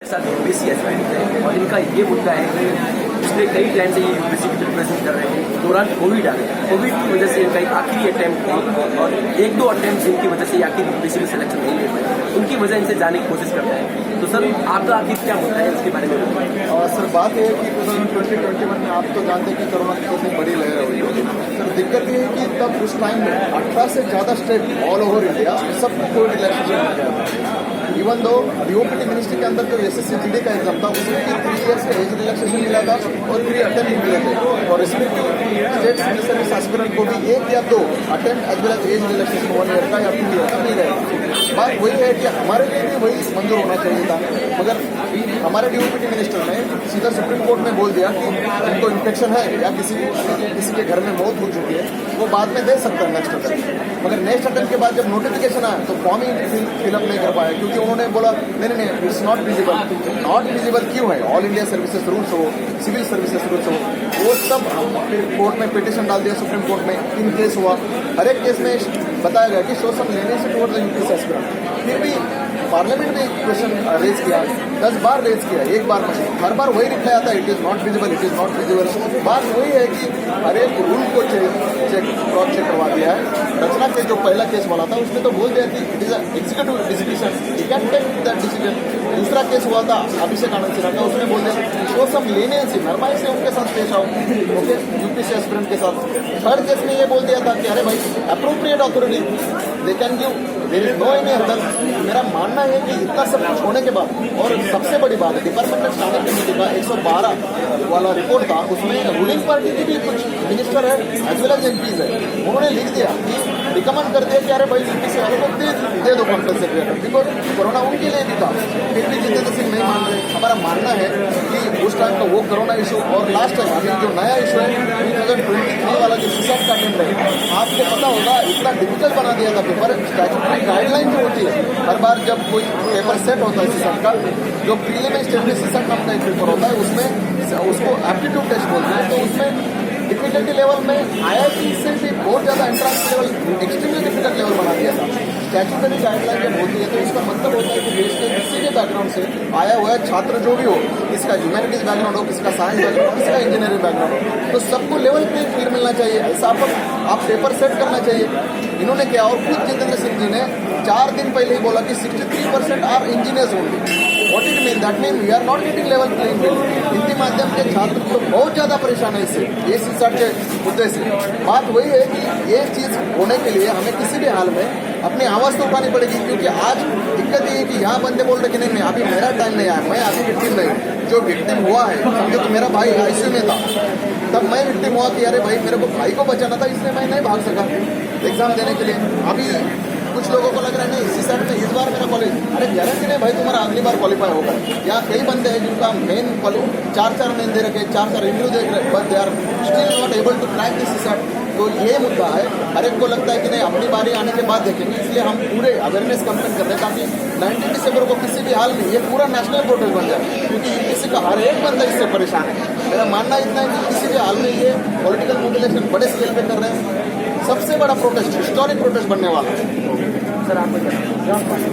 साथ UPSC aspirant है और इनका ये मुद्दा है कि पिछले कई टाइम से ये यूपीएससी की प्रिपरेशन कर रहे हैं। दौरान कोविड आ गया, कोविड की वजह से इनका एक आखिरी अटैम्प्ट था और एक दो अटैम्प्ट जिनकी वजह से आखिर यूपीएससी में सिलेक्शन नहीं ले पाए, उनकी वजह इनसे जाने की कोशिश करता है। तो सर आपका आखिर क्या मुद्दा है इसके बारे में? और सर बात यह है कि 2020-21 में आप तो जानते हैं कि कोरोना की कितनी बड़ी लहर हुई है। सर दिक्कत ये है कि तब उस टाइम में 18 से ज़्यादा स्टेट ऑल ओवर इंडिया सबको कोविड रिलैक्सेशन मिल गया था। इवन दो डीओपीटी मिनिस्ट्री के अंदर जो एसएससी जीडी का एग्जाम था उसमें भी 3 ईयर्स का एज रिलैक्सेशन मिला था और 3 अटेम्प्ट मिले थे। और इसमें स्टेट सिविल सर्विस एस्पिरेंट को भी 1 या 2 attempt as well as as relaxation 1 year का या 2 ईयर का मिल गया। बात वही है कि हमारे लिए भी वही मंजूर होना चाहिए था, मगर हमारे डीओपीटी मिनिस्टर ने सीधा सुप्रीम कोर्ट में बोल दिया कि उनको इन्फेक्शन है या किसी के घर में मौत हो चुकी है, वो बाद में दे सकता है नेक्स्ट अटेम्प्ट। मगर नेक्स्ट अटेम्प्ट के बाद जब नोटिफिकेशन आया तो फॉर्म ही फिलअप नहीं कर पाया, क्योंकि उन्होंने बोला नहीं it's not visible. Not visible क्यों है? ऑल इंडिया सर्विसेज रूल्स हो, सिविल सर्विसेज रूल्स हो, वो सब फिर कोर्ट में पिटिशन डाल दिया सुप्रीम कोर्ट में। 3 केस हुआ, हर एक केस में बताया गया कि शो सम लेने से टुवर्ड्स द यूपीएससी एस्पिरेंट। फिर भी पार्लियामेंट में क्वेश्चन रेज किया, 10 बार रेज किया, एक बार में हर बार वही रिप्लाई आता है it is not visible, it is not visible. बात वही है कि हर एक रूल को क्रॉस चेक करवा दिया है। रचना के जो पहला केस वाला था उसने तो बोल दिया कि it is executive decision, you can take that decision. दूसरा केस हुआ था अभिषेक आनंद सिन्हा का, उसने बोल दिया शो सम लेने से नरमाई से उनके साथ पेश आओ, ओके, यूपीएससी एस्पिरेंट के साथ। थर्ड केस में ये बोल दिया था कि अरे भाई appropriate authority they can give, there is no any other. मेरा मानना है कि इतना सब कुछ होने के बाद, और सबसे बड़ी बात है डिपार्टमेंटल स्टैंडिंग कमेटी का 112 वाला रिपोर्ट था, उसमें रूलिंग पार्टी की भी कुछ मिनिस्टर है एज वेल एज एमपीज है, उन्होंने लिख दिया कि रिकमेंड कर दिया कि अरे भाई यूपीएससी वालों को दे दो कंपल्सरी, बिकॉज कोरोना उनके लिए भी था। फिर भी जितेंद्र सिंह नहीं मान रहे। हमारा मानना है कि उस टाइम का वो कोरोना इशू और लास्ट टाइम अभी जो नया इशू है 2023 वाला जो सुसाइड का अटेम्प्ट है, आपको पता होगा इतना डिफिकल्ट बना दिया था पेपर। स्टैट्यूटरी गाइडलाइन जो होती है हर बार जब कोई पेपर सेट होता है सुसाइड का, जो प्रीलिमिनरी स्टेटमेंट सुसाइड नाम का एक पेपर होता है, उसमें उसको एप्टीट्यूड टेस्ट बोलते हैं। तो उसमें डिफिकल्टी लेवल में आईआईटी से भी बहुत ज़्यादा entrance level extremely difficult level बना दिया था। स्टैट्यूटरी गाइडलाइन जब होती है तो इसका मतलब होता है कि देश के किसी के बैकग्राउंड से आया हुआ है छात्र जो भी हो, किसका ह्यूमैनिटीज बैकग्राउंड हो, किसका साइंस बैकग्राउंड हो, किसका इंजीनियरिंग बैकग्राउंड हो, तो सबको लेवल पे फील्ड मिलना चाहिए। ऐसा आप पेपर सेट करना चाहिए। इन्होंने क्या, और खुद जितेंद्र सिंह जी ने 4 दिन पहले ही बोला कि 63% are engineers only. What it mean? That mean we are not getting level playing field. Hindi माध्यम के छात्र तो बहुत ज़्यादा परेशान है इससे, ये सीसैट के मुद्दे से। बात वही है कि ये चीज़ होने के लिए हमें किसी भी हाल में अपनी आवाज़ तो उठानी पड़ेगी, क्योंकि आज दिक्कत ये है कि यहाँ बंदे बोल रहे कि नहीं अभी मेरा टाइम नहीं आया, मैं अभी विक्टिम नहीं। जो विक्टिम हुआ है, समझो कि मेरा भाई आईसीयू में था, तब मैं विक्टिम हुआ कि अरे भाई मेरे को भाई को बचाना था, इसलिए मैं नहीं भाग सका एग्जाम देने के लिए। अभी कुछ लोगों को लग रहा है नहीं सीसैट में इस बार मेरा कॉलेज, अरे गारंटी नहीं भाई तुम्हारा अगली बार क्वालिफाई होगा। या कई बंदे हैं जिनका मेन 4 मेन दे रखे, 4 इंटरव्यू दे रहे, but they are still not able to crack this CSAT. तो ये मुद्दा है, हर एक को लगता है कि नहीं अपनी बारी आने के बाद देखेंगे, इसलिए हम पूरे अवेयरनेस कैंपेन कर रहे हैं ताकि 19 दिसंबर को किसी भी हाल में ये पूरा नेशनल प्रोटेस्ट बन जाए, क्योंकि यूपीएससी का हर एक बंदा इससे परेशान है। मेरा मानना इतना है कि किसी भी हाल में ये पॉलिटिकल मोबिलाइजेशन बड़े स्केल पे कर रहे हैं, सबसे बड़ा प्रोटेस्ट हिस्टोरिक प्रोटेस्ट बनने वाला है। सर आपको